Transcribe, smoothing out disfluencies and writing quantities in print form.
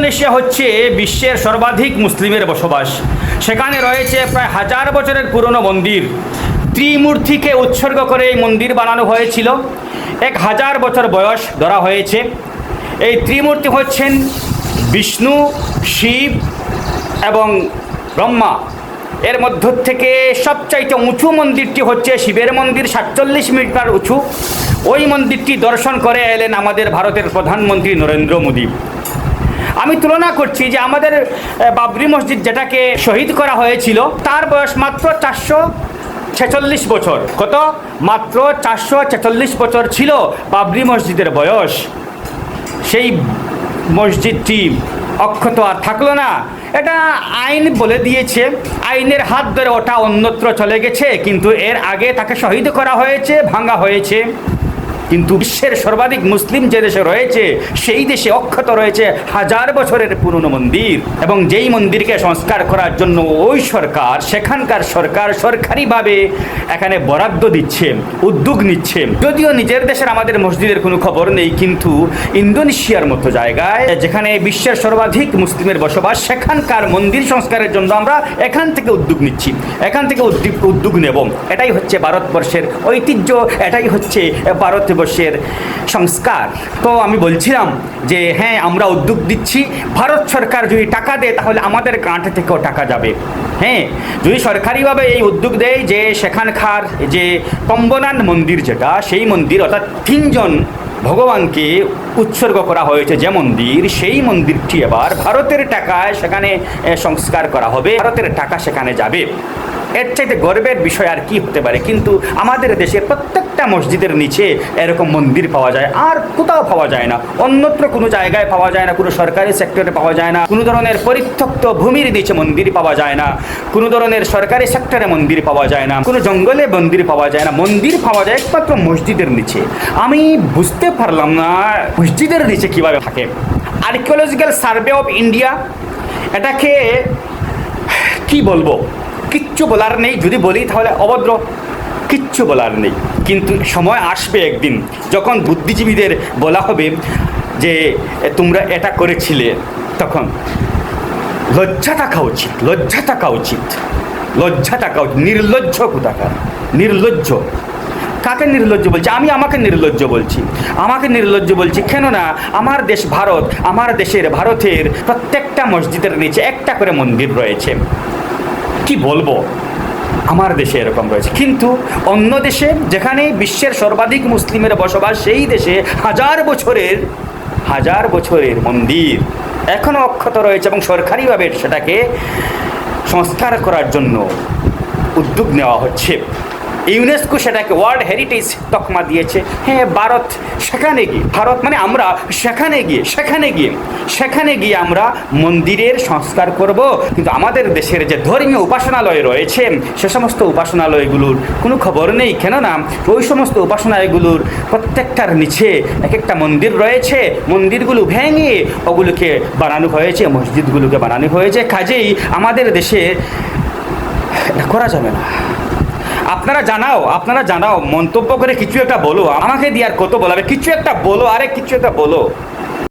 Indonesia হচ্ছে বিশ্বের সর্বাধিক মুসলিমের বসবাস। সেখানে রয়েছে প্রায় 1000 বছরের পুরনো মন্দির। ত্রিমূর্তিকে উৎসর্গ করে এই মন্দির বানানো হয়েছিল। 1000 বছর বয়স ধরা হয়েছে। এই ত্রিমূর্তি হচ্ছেন বিষ্ণু, শিব এবং ব্রহ্মা। এর মধ্য থেকে সবচাইতে উঁচু মন্দিরটি হচ্ছে শিবের মন্দির, 47 মিটার উঁচু। ওই মন্দিরটি দর্শন করে এলেন আমাদের ভারতের প্রধানমন্ত্রী নরেন্দ্র মোদী। আমি তুলনা করছি যে আমাদের বাবরি মসজিদ যেটাকে শহীদ করা হয়েছিল তার বয়স মাত্র 446 বছর। কত? মাত্র 446 বছর ছিল বাবরি মসজিদের বয়স। সেই মসজিদটি অক্ষত আর থাকলো না। এটা আইন বলে দিয়েছে, আইনের হাত ধরে ওটা অন্যত্র চলে গেছে, কিন্তু এর আগে তাকে শহীদ করা হয়েছে, ভাঙা হয়েছে। কিন্তু বিশ্বের সর্বাধিক মুসলিম যে দেশে রয়েছে সেই দেশে অক্ষত রয়েছে 1000 বছরের পুরনো মন্দির। এবং যেই মন্দিরকে সংস্কার করার জন্য ওই সরকার, সেখানকার সরকার সরকারিভাবে এখানে বরাদ্দ দিচ্ছে, উদ্যোগ নিচ্ছে। যদিও নিজের দেশের আমাদের মসজিদের কোনো খবর নেই, কিন্তু ইন্দোনেশিয়ার মতো জায়গায় যেখানে বিশ্বের সর্বাধিক মুসলিমের বসবাস, সেখানকার মন্দির সংস্কারের জন্য আমরা এখান থেকে উদ্যোগ নিচ্ছি, এখান থেকে উদ্যোগ নেব। এটাই হচ্ছে ভারতবর্ষের ঐতিহ্য, এটাই হচ্ছে ভারতবর্ষের সংস্কার। তো আমি বলছিলাম যে হ্যাঁ, আমরা উদ্যোগ দিচ্ছি। ভারত সরকার যদি টাকা দেয় তাহলে আমাদের গাঁট থেকেও টাকা যাবে। হ্যাঁ, যদি সরকারিভাবে এই উদ্যোগ দেয় যে সেখানকার যে পম্বনান মন্দির, যেটা সেই মন্দির অর্থাৎ 3 জন ভগবানকে উৎসর্গ করা হয়েছে যে মন্দির, সেই মন্দিরটি এবার ভারতের টাকায় সেখানে সংস্কার করা হবে, ভারতের টাকা সেখানে যাবে। এর চাইতে গর্বের বিষয় আর কি হতে পারে? কিন্তু আমাদের দেশের প্রত্যেকটা মসজিদের নিচে এরকম মন্দির পাওয়া যায়, আর কোথাও পাওয়া যায় না, অন্যত্র কোনো জায়গায় পাওয়া যায় না, কোনো সরকারি সেক্টরে পাওয়া যায় না, কোনো ধরনের পরিত্যক্ত ভূমির নিচে মন্দির পাওয়া যায় না, কোনো ধরনের সরকারি সেক্টরে মন্দির পাওয়া যায় না, কোনো জঙ্গলে মন্দির পাওয়া যায় না। মন্দির পাওয়া যায় একমাত্র মসজিদের নিচে। আমি বুঝতে পারলাম না মসজিদের নিচে কীভাবে থাকে। আর্কিওলজিক্যাল সার্ভে অফ ইন্ডিয়া এটাকে কি বলবো, কিচ্ছু বলার নেই। যদি বলি তাহলে অভদ্র, কিচ্ছু বলার নেই। কিন্তু সময় আসবে একদিন যখন বুদ্ধিজীবীদের বলা হবে যে তোমরা এটা করেছিলে, তখন লজ্জা থাকা উচিত, লজ্জা থাকা উচিত, লজ্জা থাকা উচিত। নির্লজ্জ কোথাকার, নির্লজ্জ। কাকে নির্লজ্জ বলছি? আমি আমাকে নির্লজ্জ বলছি, আমাকে নির্লজ্জ বলছি। কেননা আমার দেশ ভারত, আমার দেশের ভারতের প্রত্যেকটা মসজিদের নিচে একটা করে মন্দির রয়েছে। কি বলবো, আমার দেশে এরকম রয়েছে। কিন্তু অন্য দেশে যেখানে বিশ্বের সর্বাধিক মুসলিমের বসবাস, সেই দেশে 1000 বছরের মন্দির এখনও অক্ষত রয়েছে এবং সরকারিভাবে সেটাকে সংস্কার করার জন্য উদ্যোগ নেওয়া হচ্ছে। ইউনেস্কো সেটাকে ওয়ার্ল্ড হেরিটেজ তকমা দিয়েছে। হ্যাঁ, ভারত সেখানে গিয়ে, ভারত মানে আমরা সেখানে গিয়ে আমরা মন্দিরের সংস্কার করব। কিন্তু আমাদের দেশের যে ধর্মীয় উপাসনালয় রয়েছে সে সমস্ত উপাসনালয়গুলোর কোনো খবর নেই। কেননা ওই সমস্ত উপাসনালয়গুলোর প্রত্যেকটার নিচে এক একটা মন্দির রয়েছে। মন্দিরগুলো ভেঙে ওগুলোকে বানানো হয়েছে, মসজিদগুলোকে বানানো হয়েছে। কাজেই আমাদের দেশে করা যাবে না। আপনারা জানাও, মন্তব্য করে কিছু একটা বলো। আমাকে দিয়ে আর কত বলাবে? কিছু একটা বলো, আরে কিছু একটা বলো।